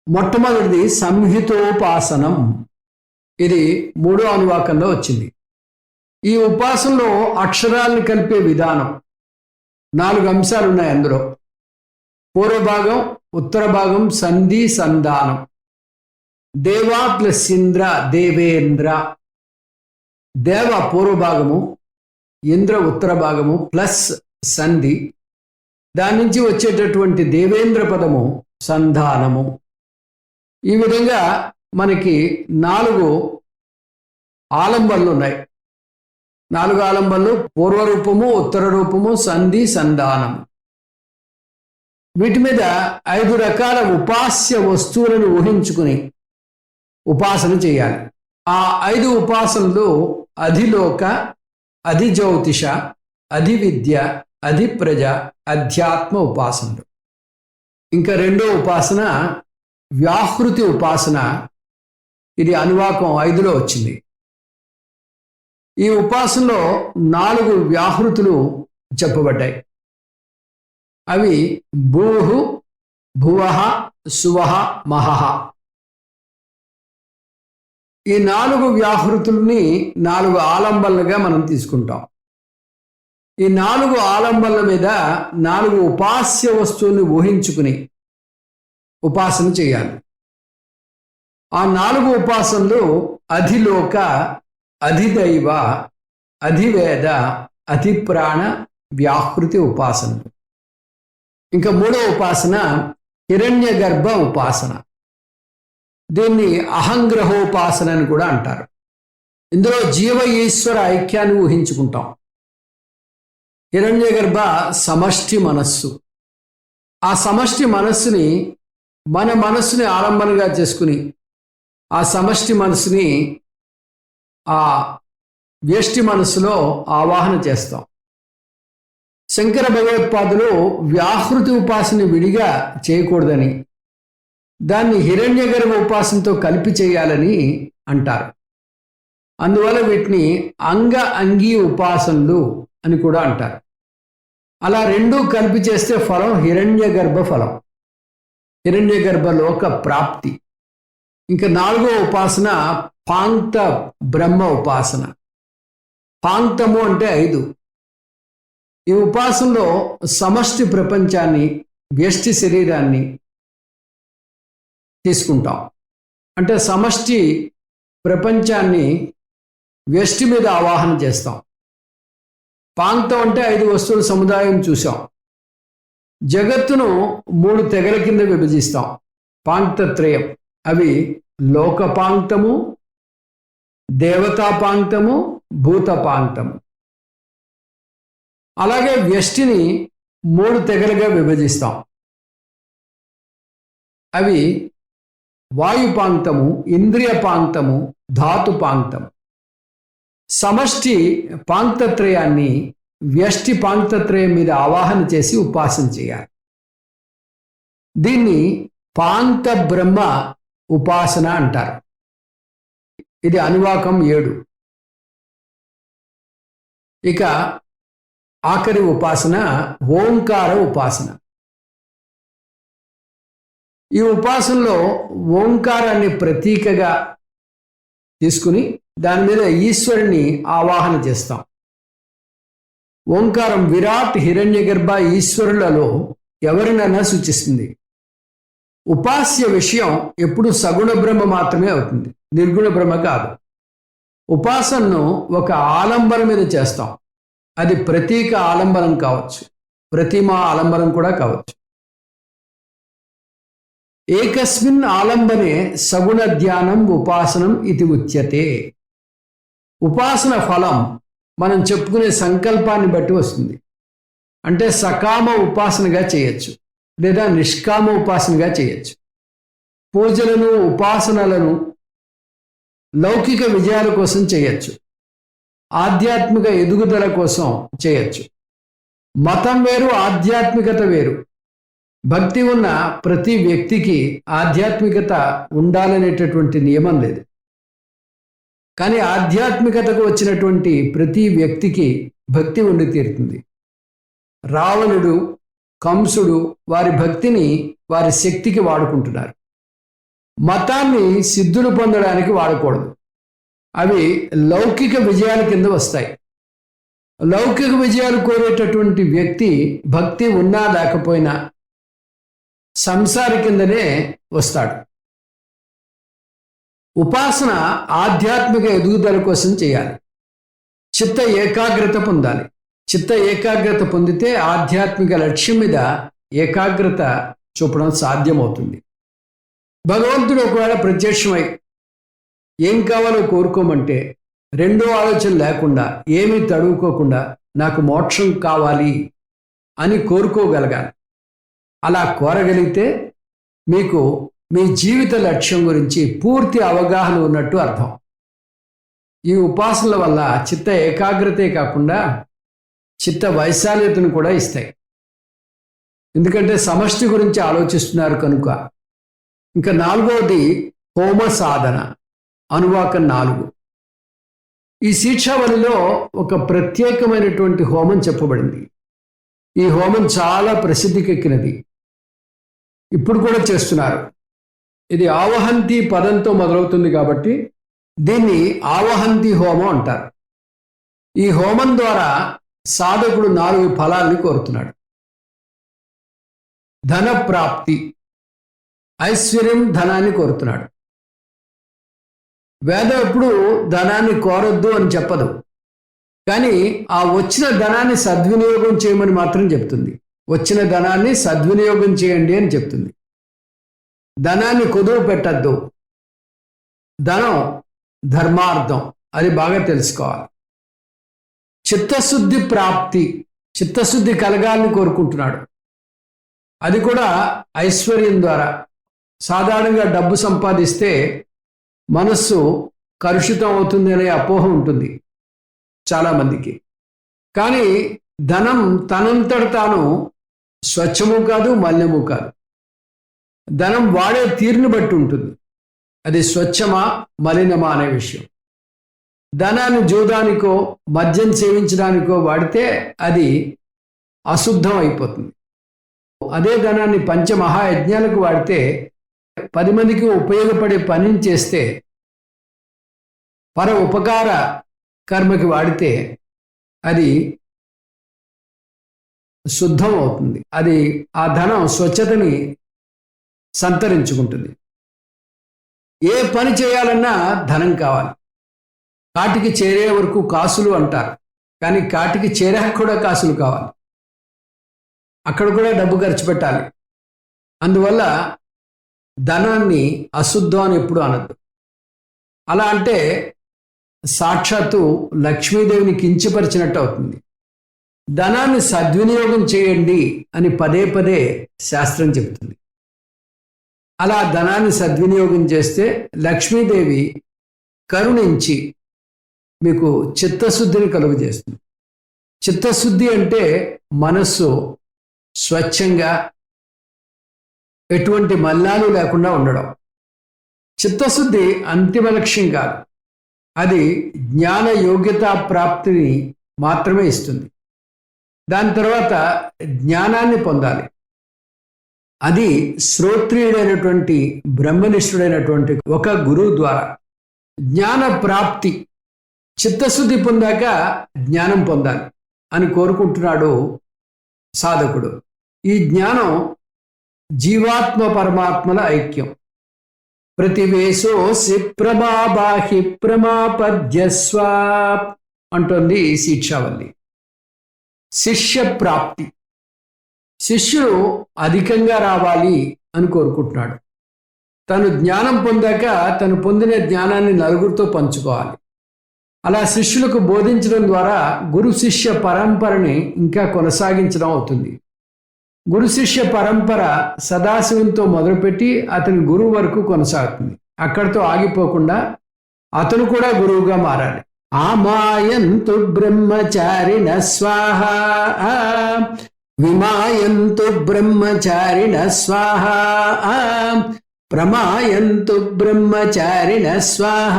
[SPEAKER 1] మొట్టమొదటిది సంహితోపాసనం. ఇది 3వ అనువాకంలో వచ్చింది. ఈ ఉపాసనలో అక్షరాలను కలిపే విధానం 4 అంశాలు ఉన్నాయి. అందులో పూర్వభాగం, ఉత్తర భాగం, సంధి, సంధానం. దేవా ప్లస్ ఇంద్ర, దేవేంద్ర. దేవ పూర్వభాగము, ఇంద్ర ఉత్తర భాగము ప్లస్ సంధి. దాని నుంచి వచ్చేటటువంటి దేవేంద్ర పదము సంధానము. ఈ విధంగా మనకి 4 ఆలంబనలు ఉన్నాయి. 4 ఆలంబనలు: పూర్వరూపము, ఉత్తర రూపము, సంధి, సంధానము. వీటి మీద 5 రకాల ఉపాస్య వస్తువులను ఊహించుకుని ఉపాసన చేయాలి. ఆ 5 ఉపాసనలు అధిలోక, అధిజ్యోతిష, అధివిద్య, అధిప్రజ, అధ్యాత్మ ఉపాసనలు. ఇంకా 2వ ఉపాసన వ్యాహృతి ఉపాసన. ఇది అనువాకం 5లో వచ్చింది. ఈ ఉపాసనలో 4 వ్యాహృతులు చెప్పబడ్డాయి. అవి భూహు, భువః, సువః, మహః. ఈ 4 వ్యాహృతుల్ని 4 ఆలంబనలుగా మనం తీసుకుంటాం. ఈ 4 ఆలంబనల మీద 4 ఉపాస్య వస్తువుని ఊహించుకుని ఉపాసన చేయాలి. ఆ 4 ఉపాసనలు అధిలోక, అధిదైవ, అధివేద, అధిప్రాణ, వ్యాహృతి ఉపాసనలు. ఇంకా 3వ ఉపాసన హిరణ్య గర్భ ఉపాసన. దీన్ని అహంగ్రహోపాసన అని కూడా అంటారు. ఇందులో జీవ ఈశ్వర ఐక్యాన్ని ఊహించుకుంటాం. హిరణ్య గర్భ సమష్టి మనస్సు. ఆ సమష్టి మనస్సుని మన మనస్సుని ఆలంబనగా చేసుకుని ఆ సమష్టి మనస్సుని ఆ వ్యష్టి మనస్సులో ఆవాహన చేస్తాం. శంకర భగవత్పాదులు వ్యాహృతి ఉపాసన విడిగా చేయకూడదని, దాన్ని హిరణ్య గర్భ ఉపాసనతో కలిపి చేయాలని అంటారు. అందువల్ల వీటిని అంగ అంగీ ఉపాసనలు అని కూడా అంటారు. అలా 2 కలిపి చేస్తే ఫలం హిరణ్య గర్భ ఫలం, హిరణ్య గర్భ లోక ప్రాప్తి. ఇంకా 4వ ఉపాసన పాంక్త బ్రహ్మ ఉపాసన. పాంక్తము అంటే 5. ఈ ఉపాసనలో సమష్టి ప్రపంచాన్ని, వ్యష్టి శరీరాన్ని తీసుకుంటాం. అంటే సమష్టి ప్రపంచాన్ని వ్యష్టి మీద ఆవాహన చేస్తాం. పాంక్తం అంటే 5 వస్తువుల సముదాయం చూసాం. జగత్తును 3 తెగల కింద విభజిస్తాం. పాంక్తత్రయం. అవి లోకపాంక్తము, దేవతాపాంక్తము, భూతపాంక్తము. అలాగే వ్యష్టిని 3 తెగలుగా విభజిస్తాం. అవి వాయుపాంక్తము, ఇంద్రియపాంక్తము, ధాతుపాంక్తము. సమష్టి పాంక్తత్రయాన్ని వ్యష్టి పాంక్తత్రయం మీద ఆవాహన చేసి ఉపాసన చేయాలి. దీన్ని పాంక్త బ్రహ్మ ఉపాసన అంటారు. ఇది అనువాకం 7. ఇక ఆఖరి ఉపాసన ఓంకార ఉపాసన. ఈ ఉపాసనలో ఓంకారాన్ని ప్రతీకగా తీసుకుని దాని మీద ఈశ్వరుని ఆవాహన చేస్తాం. ఓంకారం విరాట్, హిరణ్యగర్భ, ఈశ్వరులలో ఎవరినైనా సూచిస్తుంది. ఉపాస్య విషయం ఎప్పుడు సగుణ బ్రహ్మ మాత్రమే అవుతుంది, నిర్గుణ బ్రహ్మ కాదు. ఉపాసనను ఒక ఆలంబన మీద చేస్తాం. అది ప్రతీక ఆలంబనం కావచ్చు, ప్రతిమా ఆలంబనం కూడా కావచ్చు. ఏకస్మిన్ ఆలంబనే సగుణ ధ్యానం ఉపాసనం ఇది ఉచ్యతే. ఉపాసన ఫలం మనం చెప్పుకునే సంకల్పాన్ని బట్టి వస్తుంది. అంటే సకామ ఉపాసనగా చేయొచ్చు, లేదా నిష్కామ ఉపాసనగా చేయొచ్చు. పూజలను, ఉపాసనలను లౌకిక విజయాల కోసం చేయొచ్చు, ఆధ్యాత్మిక ఎదుగుదల కోసం చేయొచ్చు. మతం వేరు, ఆధ్యాత్మికత వేరు. భక్తి ఉన్న ప్రతి వ్యక్తికి ఆధ్యాత్మికత ఉండాలనేటటువంటి నియమం లేదు. కానీ ఆధ్యాత్మికతకు వచ్చినటువంటి ప్రతి వ్యక్తికి భక్తి ఉండి తీరుతుంది. రావణుడు, కంసుడు వారి భక్తిని వారి శక్తికి వాడుకుంటున్నారు. మతాన్ని సిద్ధులు పొందడానికి వాడకూడదు. అవి లౌకిక విజయాల కింద వస్తాయి. లౌకిక విజయాలు కోరేటటువంటి వ్యక్తి భక్తి ఉన్నా లేకపోయినా సంసారి కిందనే వస్తాడు. ఉపాసన ఆధ్యాత్మిక ఎదుగుదల కోసం చేయాలి. చిత్త ఏకాగ్రత పొందాలి. చిత్త ఏకాగ్రత పొందితే ఆధ్యాత్మిక లక్ష్యం మీద ఏకాగ్రత చూపడం సాధ్యమవుతుంది. భగవంతుడు ఒకవేళ ప్రత్యక్షమై ఏం కావాలో కోరుకోమంటే రెండో ఆలోచన లేకుండా, ఏమీ తడువుకోకుండా నాకు మోక్షం కావాలి అని కోరుకోగలగాలి. అలా కోరగలిగితే మీకు మీ జీవిత లక్ష్యం గురించి పూర్తి అవగాహన ఉన్నట్టు అర్థం. ఈ ఉపాసనల వల్ల చిత్త ఏకాగ్రతే కాకుండా చిత్త వైశాల్యతను కూడా ఇస్తాయి. ఎందుకంటే సమష్టి గురించి ఆలోచిస్తున్నారు కనుక. ఇంకా 4వది హోమ సాధన, అనువాకం 4. ఈ శిక్షావళిలో ఒక ప్రత్యేకమైనటువంటి హోమం చెప్పబడింది. ఈ హోమం చాలా ప్రసిద్ధికెక్కినది, ఇప్పుడు కూడా చేస్తున్నారు. ఇది ఆవహంతి పదంతో మొదలవుతుంది కాబట్టి దీన్ని ఆవహంతి హోమం అంటారు. ఈ హోమం ద్వారా సాధకుడు 4 ఫలాల్ని కోరుతున్నాడు. ధన ప్రాప్తి, ఐశ్వర్యం, ధనాన్ని కోరుతున్నాడు. వేదం ఎప్పుడు ధనాన్ని కోరొద్దు అని చెప్పదు, కానీ ఆ వచ్చిన ధనాన్ని సద్వినియోగం చేయమని మాత్రం చెప్తుంది. వచ్చిన ధనాన్ని సద్వినియోగం చేయండి అని చెప్తుంది. ధనాన్ని కుదురు పెట్టద్దు. ధనం ధర్మార్థం, అది బాగా తెలుసుకోవాలి. చిత్తశుద్ధి ప్రాప్తి, చిత్తశుద్ధి కలగాలని కోరుకుంటున్నాడు. అది కూడా ఐశ్వర్యం ద్వారా. సాధారణంగా డబ్బు సంపాదిస్తే మనస్సు కలుషితం అవుతుంది అనే అపోహ ఉంటుంది చాలామందికి. కానీ ధనం తనంతట తాను స్వచ్ఛము కాదు, మలినము కాదు. ధనం వాడే తీరుని బట్టి ఉంటుంది, అది స్వచ్ఛమా మలినమా అనే విషయం. ధనాన్ని జూదానికో మద్యం సేవించడానికో వాడితే అది అశుద్ధం అయిపోతుంది. అదే ధనాన్ని పంచమహాయజ్ఞాలకు వాడితే 10 మందికి ఉపయోగపడే పనిని చేస్తే, పర ఉపకార కర్మకి వాడితే అది శుద్ధం అవుతుంది. అది ఆ ధనం స్వచ్ఛతని సంతరించుకుంటుంది. ఏ పని చేయాలన్నా ధనం కావాలి. కాటికి చేరే వరకు కాసులు అంటారు, కానీ కాటికి చేరాక కూడా కాసులు కావాలి. అక్కడ కూడా డబ్బు ఖర్చు పెట్టాలి. అందువల్ల ధనాన్ని అశుద్ధం అని ఎప్పుడు అనద్దు. అలా అంటే సాక్షాత్తు లక్ష్మీదేవిని కించపరిచినట్టు అవుతుంది. ధనాన్ని సద్వినియోగం చేయండి అని పదే పదే శాస్త్రం చెబుతుంది. అలా ధనాన్ని సద్వినియోగం చేస్తే లక్ష్మీదేవి కరుణించి మీకు చిత్తశుద్ధిని కలుగజేస్తుంది. చిత్తశుద్ధి అంటే మనస్సు స్వచ్ఛంగా ఎటువంటి మల్లాలు లేకుండా ఉండడం. చిత్తశుద్ధి అంతిమ లక్ష్యం కాదు, అది జ్ఞాన యోగ్యత ప్రాప్తిని మాత్రమే ఇస్తుంది. దాని తర్వాత జ్ఞానాన్ని పొందాలి. అది శ్రోత్రియుడైనటువంటి బ్రహ్మనిష్ఠుడైనటువంటి ఒక గురువు ద్వారా జ్ఞాన ప్రాప్తి. చిత్తశుద్ధి పొందాక జ్ఞానం పొందాలి అని కోరుకుంటున్నాడు సాధకుడు. ఈ జ్ఞానం జీవాత్మ పరమాత్మల ఐక్యం. ప్రతివేశోసి ప్రమాబాహి ప్రమాపద్యస్వ అంటోంది శిక్షావల్లి. శిష్య ప్రాప్తి. శిష్యుడు అధికంగా రావాలి అని కోరుకుంటున్నాడు. తను జ్ఞానం పొందాక తను పొందిన జ్ఞానాన్ని నలుగురితో పంచుకోవాలి. అలా శిష్యులకు బోధించడం ద్వారా గురు శిష్య పరంపరని ఇంకా కొనసాగించడం అవుతుంది. గురు శిష్య పరంపర సదాశివంతో మొదలుపెట్టి అతని గురువు వరకు కొనసాగుతుంది. అక్కడితో ఆగిపోకుండా అతను కూడా గురువుగా మారాలి. ఆమాయంతు బ్రహ్మచారిణ స్వాహ విమాయంతు బ్రహ్మచారిణ స్వాహ ప్రమాయంతు బ్రహ్మచారిణ స్వాహ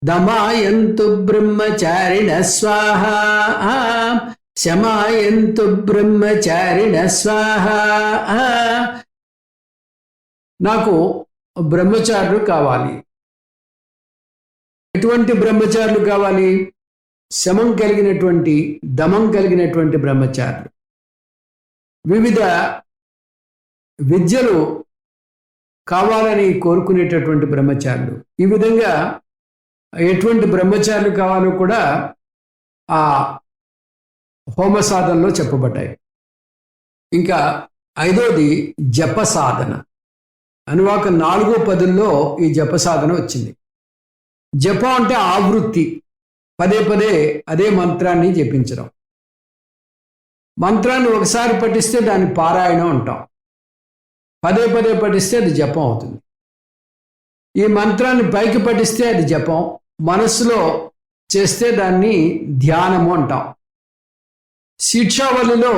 [SPEAKER 1] దమాయంతు బ్రహ్మచారిణ స్వాహ శమాయంతు బ్రహ్మచారిణ స్వాహ. నాకు బ్రహ్మచారులు కావాలి. ఎటువంటి బ్రహ్మచారులు కావాలి? శమం కలిగినటువంటి, దమం కలిగినటువంటి బ్రహ్మచారులు. వివిధ విద్యలు కావాలని కోరుకునేటటువంటి బ్రహ్మచారులు. ఈ విధంగా ఎటువంటి బ్రహ్మచారులు కావాలో కూడా ఆ హోమ సాధనలో చెప్పబడ్డాయి. ఇంకా 5వది జప సాధన. అనువాక 4వ పదుల్లో ఈ జప సాధన వచ్చింది. జపం అంటే ఆవృత్తి, పదే పదే అదే మంత్రాన్ని జపించడం. మంత్రాన్ని ఒకసారి పఠిస్తే దాన్ని పారాయణం అంటాం. పదే పదే పఠిస్తే అది జపం అవుతుంది. ఈ మంత్రాన్ని పైకి పఠిస్తే అది జపం, మనస్సులో చేస్తే దాన్ని ధ్యానము అంటాం. శిక్షావళిలో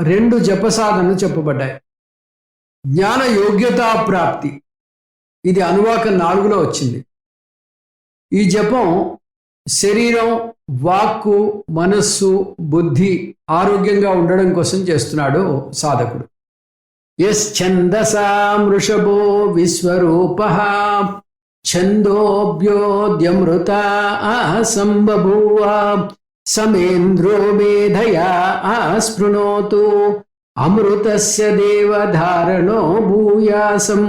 [SPEAKER 1] 2 జప సాధనలు చెప్పబడ్డాయి. జ్ఞాన యోగ్యతా ప్రాప్తి, ఇది అనువాక 4లో వచ్చింది. ఈ జపం శరీరం, వాక్కు, మనస్సు, బుద్ధి ఆరోగ్యంగా ఉండడం కోసం చేస్తున్నాడు సాధకుడు. యశ్చందసాం వృషభో విశ్వరూపః ఛందోభ్యోద్యమృత సంబభూవ సమేంద్రో మేధయా ఆస్పృణోతు అమృతస్య దేవధారణో భూయాసం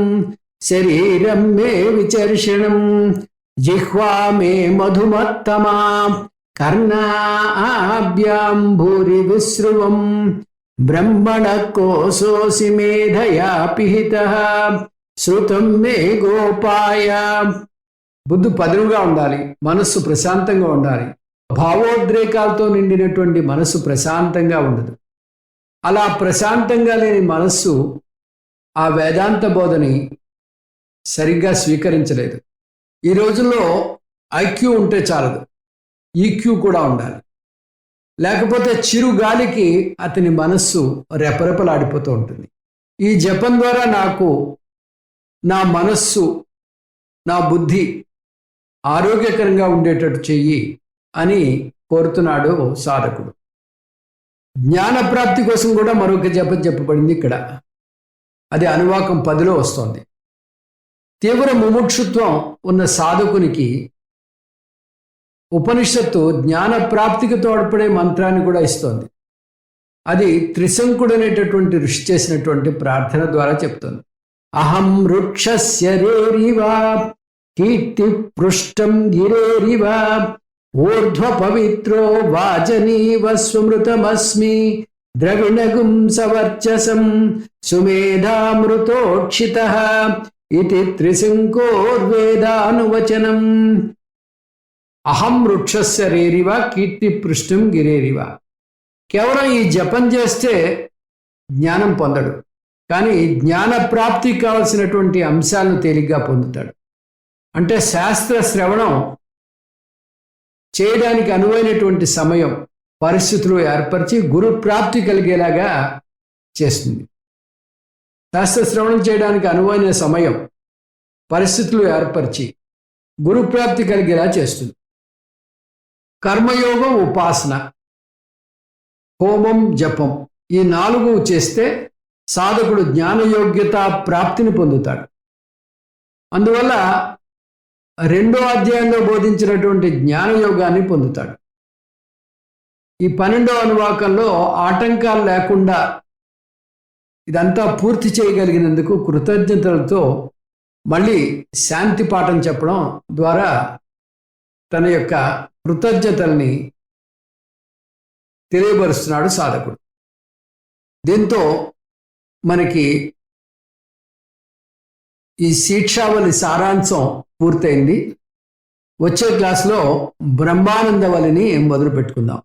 [SPEAKER 1] శరీరం మే విచర్షణం జిహ్వా మే మధుమత్తమా కర్ణాభ్యాం భూరి విశ్రువం బ్రహ్మణ కోశోసి మేధయా పిహితః శ్రుతం మే గోపాయ. బుద్ధి పదునుగా ఉండాలి, మనస్సు ప్రశాంతంగా ఉండాలి. భావోద్రేకాలతో నిండినటువంటి మనస్సు ప్రశాంతంగా ఉండదు. అలా ప్రశాంతంగా లేని మనస్సు ఆ వేదాంత బోధని సరిగ్గా స్వీకరించలేదు. ఈ రోజుల్లో ఐక్యూ ఉంటే చాలదు, ఈక్యూ కూడా ఉండాలి. లేకపోతే చిరుగాలికి అతని మనస్సు రెపరెపలాడిపోతూ ఉంటుంది. ఈ జపం ద్వారా నాకు నా మనస్సు, నా బుద్ధి ఆరోగ్యకరంగా ఉండేటట్టు చెయ్యి అని కోరుతున్నాడు సాధకుడు. జ్ఞానప్రాప్తి కోసం కూడా మరొక జపం చెప్పబడింది ఇక్కడ. అది అనువాకం 10లో వస్తోంది. తీవ్ర ముముక్షుత్వం ఉన్న సాధకునికి ఉపనిషత్తు జ్ఞానప్రాప్తికి తోడ్పడే మంత్రాన్ని కూడా ఇస్తోంది. అది త్రిశంకుడనేటటువంటి ఋషి చేసినటువంటి ప్రార్థన ద్వారా చెప్తుంది. అహం వృక్షస్య రేరివా కీర్తి పృష్టం గిరేరివా ఊర్ధ్వ పవిత్రో వాజనీవ స్వమృతమస్మి ద్రవిణగుం సవర్చసం సుమేధామృతోక్షితః ఇతి త్రిశంకోర్వేదానువచనం. అహం వృక్షస్య రేరివ కీర్తి పృష్టం గిరేరివ. కేవలం ఈ జపం చేస్తే జ్ఞానం పొందడు, కానీ జ్ఞాన ప్రాప్తికి కావలసినటువంటి అంశాలను తేలిగ్గా పొందుతాడు. అంటే శాస్త్ర శ్రవణం చేయడానికి అనువైనటువంటి సమయం పరిస్థితులు ఏర్పరిచి గురు ప్రాప్తి కలిగేలాగా చేస్తుంది. శాస్త్ర శ్రవణం చేయడానికి అనువైన సమయం, పరిస్థితులు ఏర్పరిచి గురు ప్రాప్తి కలిగేలా చేస్తుంది. కర్మయోగం, ఉపాసన, హోమం, జపం ఈ 4 చేస్తే సాధకుడు జ్ఞానయోగ్యత ప్రాప్తిని పొందుతాడు. అందువల్ల 2వ అధ్యాయంలో బోధించినటువంటి జ్ఞానయోగాన్ని పొందుతాడు. ఈ 12వ అనువాకంలో ఆటంకాలు లేకుండా ఇదంతా పూర్తి చేయగలిగినందుకు కృతజ్ఞతలతో మళ్ళీ శాంతి పాఠం చెప్పడం ద్వారా తన యొక్క కృతజ్ఞతల్ని తెలియబరుస్తున్నాడు సాధకుడు. దీంతో మనకి ఈ శిక్షావళి సారాంశం పూర్తయింది. వచ్చే క్లాస్లో బ్రహ్మానందవళిని మొదలు పెట్టుకుందాం.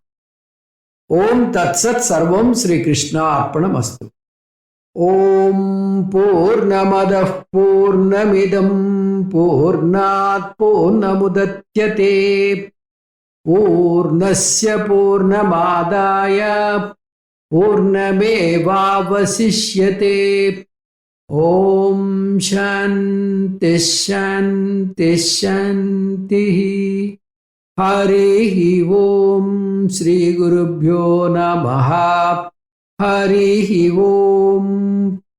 [SPEAKER 1] ఓం తత్సత్ సర్వం శ్రీకృష్ణ అర్పణమస్తు. ఓం పూర్ణమదః పూర్ణమిదం పూర్ణాత్ పూర్ణముదచ్యతే పూర్ణస్య పూర్ణమాదాయ పూర్ణమేవావశిష్యతే. ఓం శాంతి శాంతి శాంతి. హరి ఓం శ్రీ గురుభ్యో నమః. హరి ఓం.